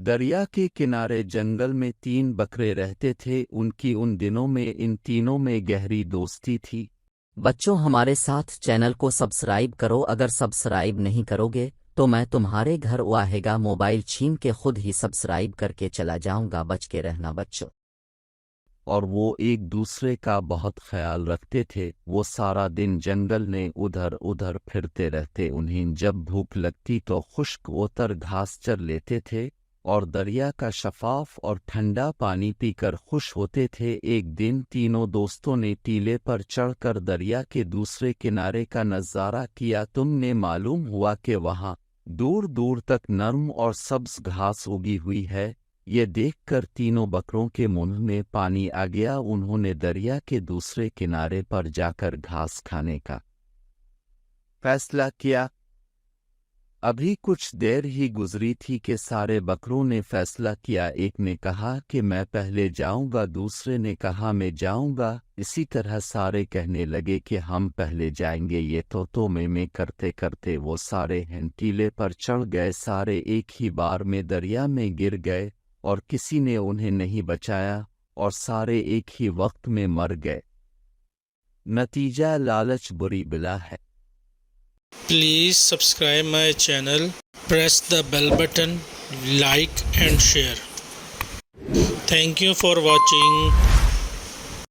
دریا کے کنارے جنگل میں 3 بکرے رہتے تھے۔ ان کی ان دنوں میں ان تینوں میں گہری دوستی تھی۔ بچوں، ہمارے ساتھ چینل کو سبسکرائب کرو۔ اگر سبسکرائب نہیں کرو گے تو میں تمہارے گھر آئے گا موبائل چھین کے خود ہی سبسکرائب کر کے چلا جاؤں گا۔ بچ کے رہنا بچوں۔ اور وہ ایک دوسرے کا بہت خیال رکھتے تھے۔ وہ سارا دن جنگل میں ادھر ادھر پھرتے رہتے۔ انہیں جب بھوک لگتی تو خشک اوتر گھاس چر لیتے تھے اور دریا کا شفاف اور ٹھنڈا پانی پی کر خوش ہوتے تھے۔ ایک دن تینوں دوستوں نے ٹیلے پر چڑھ کر دریا کے دوسرے کنارے کا نظارہ کیا۔ تم نے معلوم ہوا کہ وہاں دور دور تک نرم اور سبز گھاس اگی ہوئی ہے۔ یہ دیکھ کر تینوں بکروں کے منہ میں پانی آ گیا۔ انہوں نے دریا کے دوسرے کنارے پر جا کر گھاس کھانے کا فیصلہ کیا۔ ابھی کچھ دیر ہی گزری تھی کہ سارے بکروں نے فیصلہ کیا۔ ایک نے کہا کہ میں پہلے جاؤں گا، دوسرے نے کہا میں جاؤں گا، اسی طرح سارے کہنے لگے کہ ہم پہلے جائیں گے۔ یہ تو میں کرتے کرتے وہ سارے ٹیلے پر چڑھ گئے۔ سارے ایک ہی بار میں دریا میں گر گئے اور کسی نے انہیں نہیں بچایا اور سارے ایک ہی وقت میں مر گئے۔ نتیجہ لالچ بری بلا ہے۔ Please subscribe my channel, press the bell button, like and share. Thank you for watching.